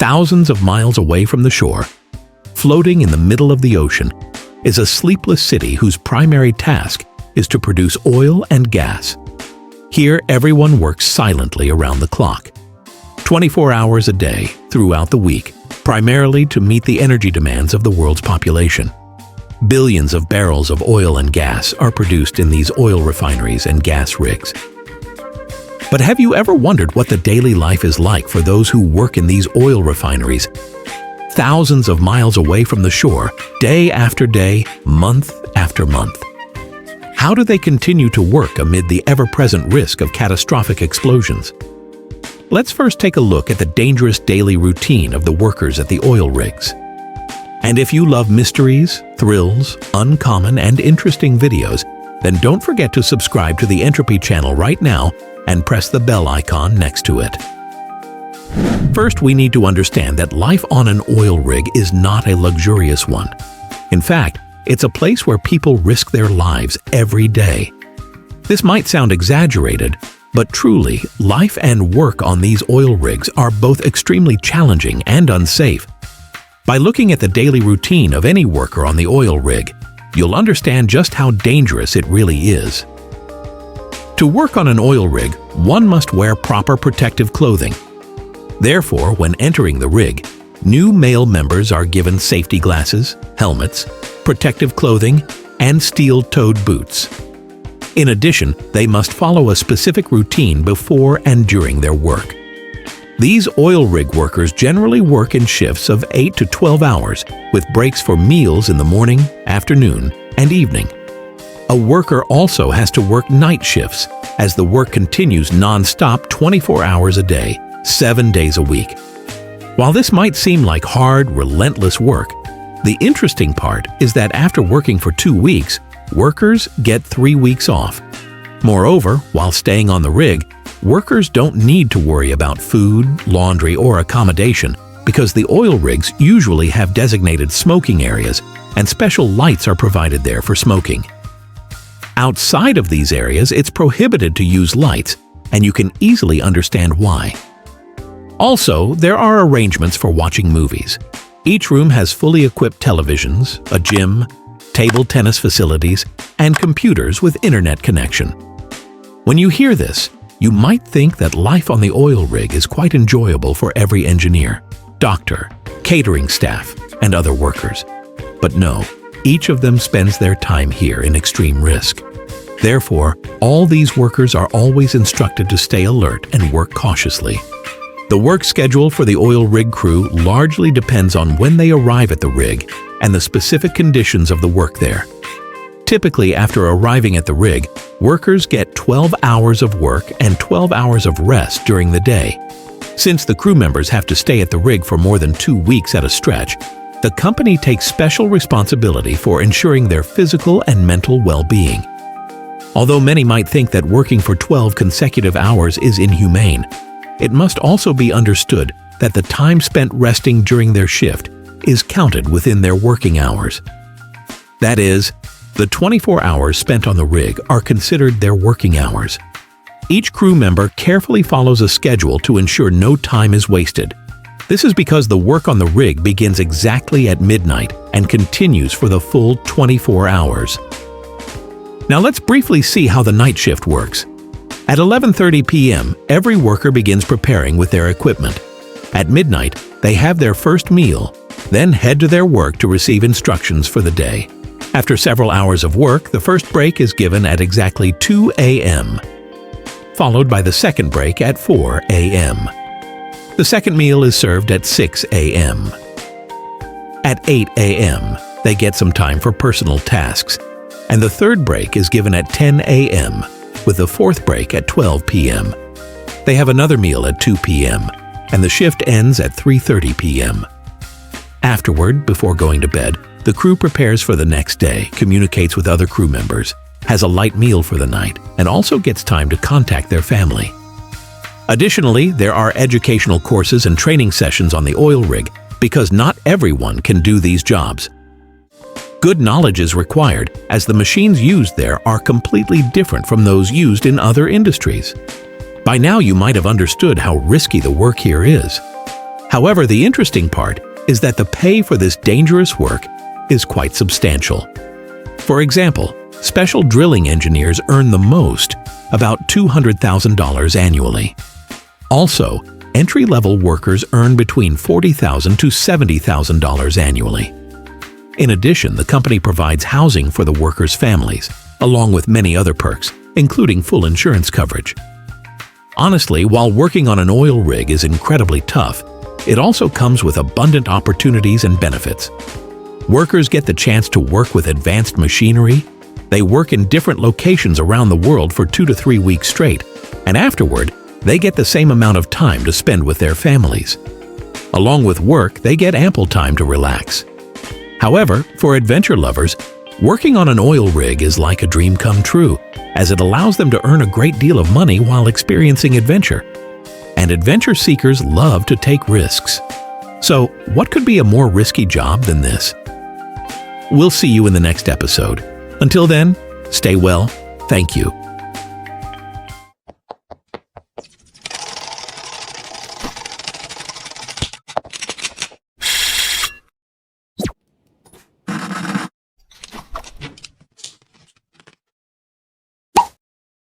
Thousands of miles away from the shore, floating in the middle of the ocean, is a sleepless city whose primary task is to produce oil and gas. Here, everyone works silently around the clock, 24 hours a day throughout the week, primarily to meet the energy demands of the world's population. Billions of barrels of oil and gas are produced in these oil refineries and gas rigs. But have you ever wondered what the daily life is like for those who work in these oil refineries, thousands of miles away from the shore, day after day, month after month? How do they continue to work amid the ever-present risk of catastrophic explosions? Let's first take a look at the dangerous daily routine of the workers at the oil rigs. And if you love mysteries, thrills, uncommon and interesting videos, then don't forget to subscribe to the Entropy channel right now and press the bell icon next to it. First, we need to understand that life on an oil rig is not a luxurious one. In fact, it's a place where people risk their lives every day. This might sound exaggerated, but truly, life and work on these oil rigs are both extremely challenging and unsafe. By looking at the daily routine of any worker on the oil rig, you'll understand just how dangerous it really is. To work on an oil rig, one must wear proper protective clothing. Therefore, when entering the rig, new male members are given safety glasses, helmets, protective clothing, and steel-toed boots. In addition, they must follow a specific routine before and during their work. These oil rig workers generally work in shifts of 8 to 12 hours, with breaks for meals in the morning, afternoon, and evening. A worker also has to work night shifts, as the work continues non-stop 24 hours a day, 7 days a week. While this might seem like hard, relentless work, the interesting part is that after working for 2 weeks, workers get 3 weeks off. Moreover, while staying on the rig, workers don't need to worry about food, laundry, or accommodation because the oil rigs usually have designated smoking areas and special lights are provided there for smoking. Outside of these areas, it's prohibited to use lights, and you can easily understand why. Also, there are arrangements for watching movies. Each room has fully equipped televisions, a gym, table tennis facilities, and computers with internet connection. When you hear this, you might think that life on the oil rig is quite enjoyable for every engineer, doctor, catering staff, and other workers. But no, each of them spends their time here in extreme risk. Therefore, all these workers are always instructed to stay alert and work cautiously. The work schedule for the oil rig crew largely depends on when they arrive at the rig and the specific conditions of the work there. Typically, after arriving at the rig, workers get 12 hours of work and 12 hours of rest during the day. Since the crew members have to stay at the rig for more than 2 weeks at a stretch, the company takes special responsibility for ensuring their physical and mental well-being. Although many might think that working for 12 consecutive hours is inhumane, it must also be understood that the time spent resting during their shift is counted within their working hours. That is, the 24 hours spent on the rig are considered their working hours. Each crew member carefully follows a schedule to ensure no time is wasted. This is because the work on the rig begins exactly at midnight and continues for the full 24 hours. Now let's briefly see how the night shift works. At 11:30 p.m., every worker begins preparing with their equipment. At midnight, they have their first meal, then head to their work to receive instructions for the day. After several hours of work, the first break is given at exactly 2 a.m., followed by the second break at 4 a.m. The second meal is served at 6 a.m. At 8 a.m., they get some time for personal tasks, and the third break is given at 10 a.m., with the fourth break at 12 p.m. They have another meal at 2 p.m., and the shift ends at 3:30 p.m. Afterward, before going to bed, the crew prepares for the next day, communicates with other crew members, has a light meal for the night, and also gets time to contact their family. Additionally, there are educational courses and training sessions on the oil rig because not everyone can do these jobs. Good knowledge is required as the machines used there are completely different from those used in other industries. By now you might have understood how risky the work here is. However, the interesting part is that the pay for this dangerous work is quite substantial. For example, special drilling engineers earn the most, about $200,000 annually. Also, entry-level workers earn between $40,000 to $70,000 annually. In addition, the company provides housing for the workers' families, along with many other perks, including full insurance coverage. Honestly, while working on an oil rig is incredibly tough, it also comes with abundant opportunities and benefits. Workers get the chance to work with advanced machinery. They work in different locations around the world for 2 to 3 weeks straight, and afterward, they get the same amount of time to spend with their families. Along with work, they get ample time to relax. However, for adventure lovers, working on an oil rig is like a dream come true, as it allows them to earn a great deal of money while experiencing adventure. And adventure seekers love to take risks. So, what could be a more risky job than this? We'll see you in the next episode. Until then, stay well. Thank you.